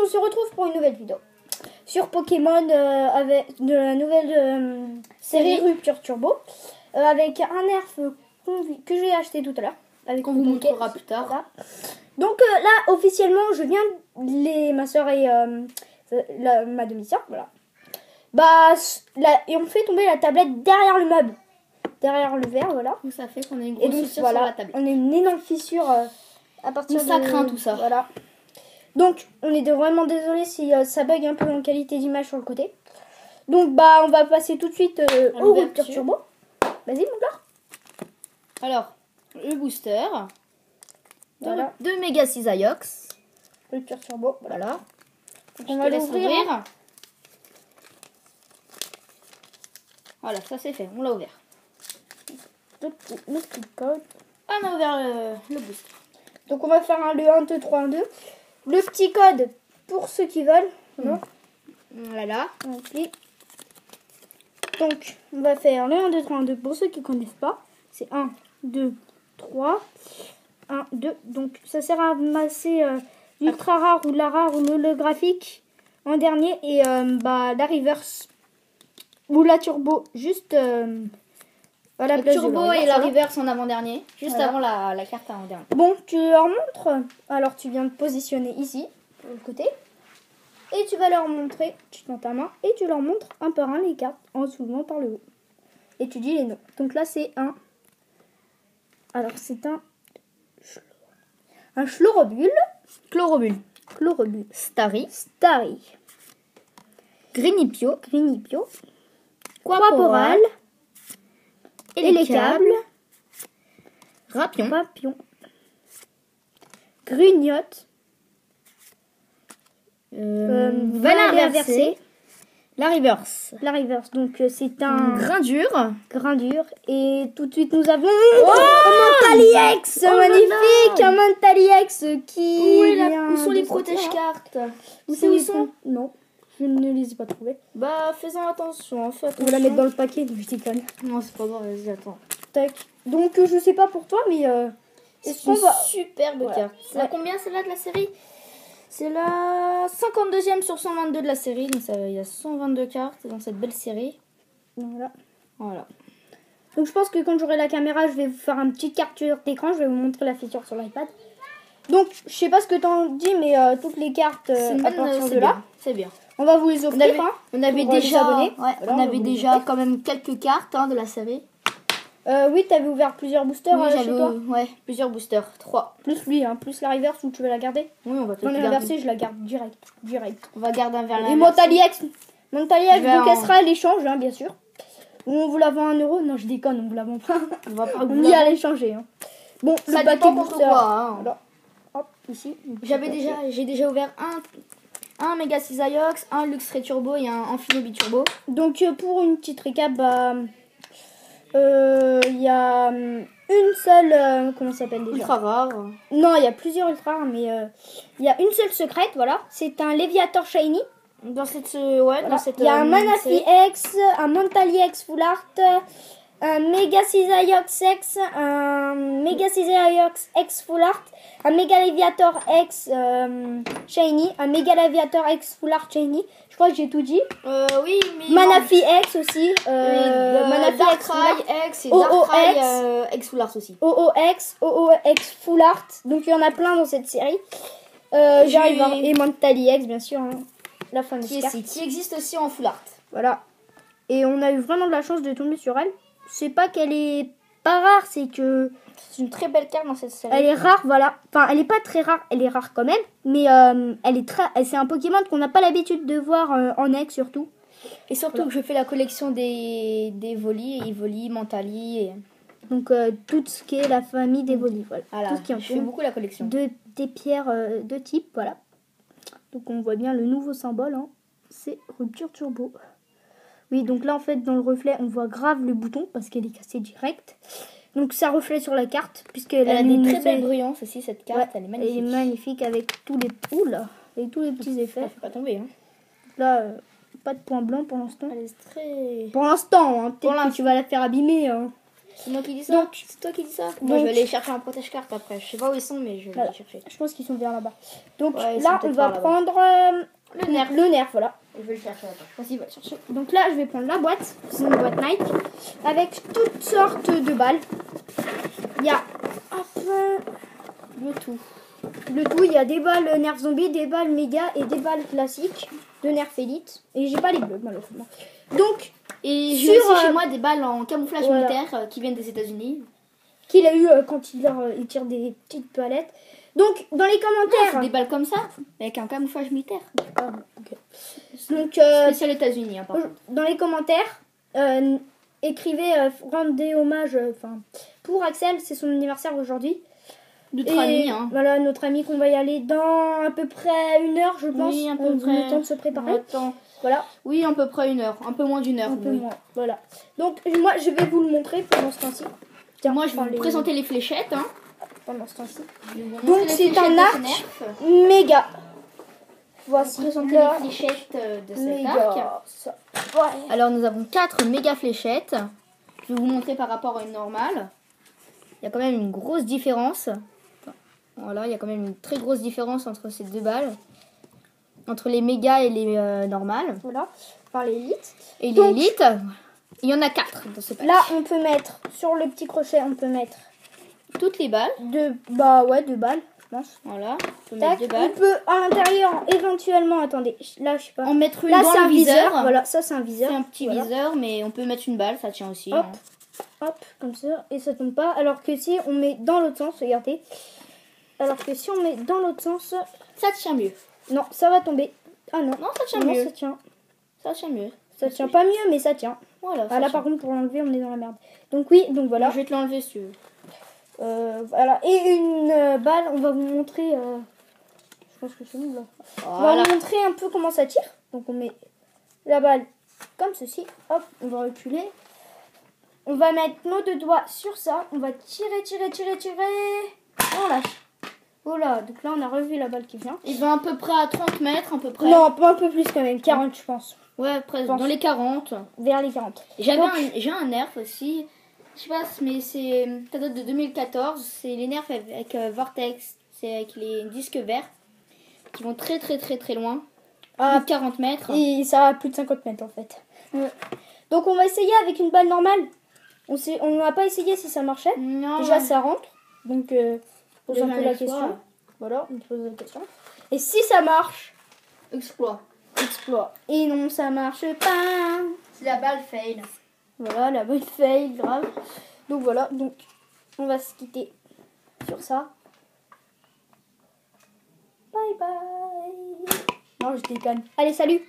se retrouve pour une nouvelle vidéo sur Pokémon avec de la nouvelle série Rupture Turbo avec un nerf que j'ai acheté tout à l'heure. Qu'on vous montrera plus tard. Voilà. Donc là, officiellement, je viens ma soeur et ma demi-soeur, voilà. Bah, et on fait tomber la tablette derrière le meuble, derrière le verre, voilà. Donc ça fait qu'on a une grosse fissure sur la tablette. On a une énorme fissure à partir ça craint tout ça. Voilà. Donc, on est vraiment désolé si ça bug un peu en qualité d'image sur le côté. Donc, bah, on va passer tout de suite au Rupture Turbo. Vas-y, mon gars. Alors, le booster. Voilà. De Mega Cisaiox. Rupture Turbo, voilà. Donc, on va l'ouvrir. Voilà, ça c'est fait, on l'a ouvert. Le petit code. On a ouvert le booster. Donc, on va faire le 1, 2, 3, 1, 2. Le petit code pour ceux qui veulent. Voilà. Donc, on va faire le 1, 2, 3, 1, 2 pour ceux qui ne connaissent pas. C'est 1, 2, 3, 1, 2. Donc, ça sert à masser l'ultra rare ou la rare ou l'holographique en dernier. Et la reverse ou la turbo juste à la place turbo et la reverse en avant-dernier. Juste avant la carte en dernier. Bon, tu leur montres. Alors, tu viens de positionner ici, de l'autre côté. Et tu vas leur montrer, tu tends ta main, et tu leur montres un par un les cartes en soulevant par le haut. Et tu dis les noms. Donc là, c'est un... Alors, c'est un Chlorobule. Chlorobule. Starry. Grinipio. Quaporal. Élécable. Rapion. Grugnotte. Valin inversé. La reverse. Donc c'est un Grindure. Et tout de suite nous avons un Mentaliex magnifique, un Mentaliex qui où sont les protège-cartes? Où sont? Non, je ne les ai pas trouvés. Bah faisons attention, On va la mettre dans le paquet, donc je déconne. Non, c'est pas grave, vas-y, attends. Tac. Donc je sais pas pour toi, mais c'est une superbe carte. C'est la combien celle-là de la série? C'est la 52e sur 122 de la série. Donc il y a 122 cartes dans cette belle série. Voilà. Donc je pense que quand j'aurai la caméra, je vais vous faire une petite capture d'écran. Je vais vous montrer la feature sur l'iPad. Donc je sais pas ce que t'en dis, mais toutes les cartes à partir de là. C'est bien. On va vous les offrir. On avait déjà quand même quelques cartes de la série. Oui, t'avais ouvert plusieurs boosters chez toi. Ouais, plusieurs boosters, 3. Plus lui, plus la reverse où tu veux la garder. Oui, on va te la reverser, je la garde direct. On va garder un vers la. Et Mentaliex, donc elle sera à l'échange, bien sûr. On vous la vend 1 €. Non, je déconne, on vous la vend pas. On y a l'échanger. Bon, ça le paquet booster. Alors, hop, ici. J'ai déjà ouvert un Mega Cisaiox, un Lux Ray Turbo et un Amphinobi Turbo. Donc pour une petite récap, il y a une seule, comment ça s'appelle déjà? Ultra rare. Non, il y a plusieurs ultra rares, mais il y a une seule secrète, voilà. C'est un Léviator Shiny. Dans cette, il y a un Manaphy X, un Mentaliex Full Art, un Mega Cisaiox X, un Mega Cisaiox X Full Art, un Mega Léviator X Shiny, un Mega Léviator X Full Art Shiny. Je crois que j'ai tout dit. Oui, mais Manaphy X aussi. Manaphy X et Darkrai X Full Art aussi. OOX Full Art. Donc il y en a plein dans cette série. J'arrive et Mentaliex bien sûr. La fameuse qui existe aussi en Full Art. Voilà. Et on a eu vraiment de la chance de tomber sur elle. C'est pas qu'elle est pas rare, c'est que c'est une très belle carte dans cette série. Elle est rare, voilà. Enfin, elle est pas très rare, elle est rare quand même. Mais c'est un Pokémon qu'on n'a pas l'habitude de voir en X surtout. Et surtout que je fais la collection des Evoli, Mentali. Et... Donc tout ce qui est la famille d'Evoli. Voilà. Tout ce qui je fais beaucoup la collection. Des pierres de type, voilà. Donc on voit bien le nouveau symbole, c'est Rupture Turbo. Oui, donc là en fait dans le reflet on voit grave le bouton parce qu'elle est cassée direct. Donc ça reflète sur la carte puisqu'elle a des très belles bruyances aussi cette carte, elle est magnifique. Elle est magnifique avec tous les petits effets. Elle fait pas tomber. Là pas de point blanc pour l'instant. Elle est très... Pour l'instant, peut-être que tu vas la faire abîmer. C'est moi qui dis ça. Donc, c'est toi qui dis ça. Moi, donc, je vais aller chercher un protège-carte après. Je sais pas où ils sont, mais je vais les chercher. Je pense qu'ils sont vers là-bas. Donc Ouais, là, on va prendre le nerf. Le nerf, voilà. Je vais le chercher après. Vas-y, va le chercher. Donc là, je vais prendre la boîte. C'est une boîte Nike avec toutes sortes de balles. Il y a un peu Le tout. le tout. Il y a des balles nerf zombie, des balles méga et des balles classiques de nerf élite. Et j'ai pas les bleus, malheureusement. Donc, et j'ai aussi chez moi des balles en camouflage voilà. militaire qui viennent des États-Unis. Qu'il a eu quand il tire des petites palettes. Donc, dans les commentaires. C'est des balles comme ça, avec un camouflage militaire. Ah, ok. Donc, spécial États-Unis, hein, par contre. dans les commentaires, écrivez, rendez hommage pour Axel, c'est son anniversaire aujourd'hui. Notre ami, hein. Voilà, notre ami qu'on va y aller dans à peu près 1 heure, je pense. Oui, à peu près. Le temps de se préparer. Attends. Voilà. Oui, à peu près 1 heure. Un peu moins d'1 heure. Un peu moins. Voilà. Donc, moi, je vais vous le montrer pendant ce temps-ci. Tiens, moi, je vais vous présenter les fléchettes. Hein. Pendant ce temps-ci. Donc, c'est un arc méga. Voici présenter les fléchettes de cet arc. Ouais. Alors, nous avons 4 méga fléchettes. Je vais vous montrer par rapport à une normale. Il y a quand même une grosse différence. Voilà, il y a quand même une très grosse différence entre ces deux balles. Entre les méga et les normales. Voilà, par l'élite. Et l'élite, il y en a 4 dans ce pack. Là, on peut mettre, sur le petit crochet, on peut mettre toutes les balles. 2 balles, je pense. Voilà, on peut mettre 2 balles. On peut, à l'intérieur, éventuellement, attendez, là, je sais pas. En mettre une là, dans c'est le un viseur. Voilà, ça, c'est un viseur. C'est un petit viseur, mais on peut mettre une balle, ça tient aussi. Hop, hein. hop, comme ça, et ça tombe pas. Alors que si on met dans l'autre sens, regardez. Alors que si on met dans l'autre sens, ça tient mieux. Non, ça va tomber. Ah non, non, ça tient mieux. Ça tient. Ça tient mieux. Ça tient pas mieux, mais ça tient. Voilà. Ah là, par contre, pour l'enlever, on est dans la merde. Donc oui, donc voilà. Je vais te l'enlever si tu veux. Voilà. Et une balle, on va vous montrer. Je pense que c'est nous là. Voilà. On va vous montrer un peu comment ça tire. Donc on met la balle comme ceci. Hop, on va reculer. On va mettre nos 2 doigts sur ça. On va tirer. On lâche. Voilà, donc là on a revu la balle qui vient. Il va à peu près à 30 mètres, à peu près. Non, pas un peu plus quand même, 40 je pense. Ouais, presque dans les 40. Vers les 40. J'ai un nerf aussi. Je sais pas, mais ça date de 2014. C'est les nerfs avec Vortex. C'est avec les disques verts qui vont très loin. Plus de 40 mètres. Et ça va plus de 50 mètres en fait. Ouais. Donc on va essayer avec une balle normale. On n'a pas essayé si ça marchait. Non. Déjà ça rentre. Donc pose un peu la question. Fois. Voilà, on pose la question. Et si ça marche, exploit. Et non, ça marche pas. C'est la balle fail. Voilà, la balle fail, grave. Donc voilà, donc on va se quitter sur ça. Bye bye. Non, je déconne. Allez, salut.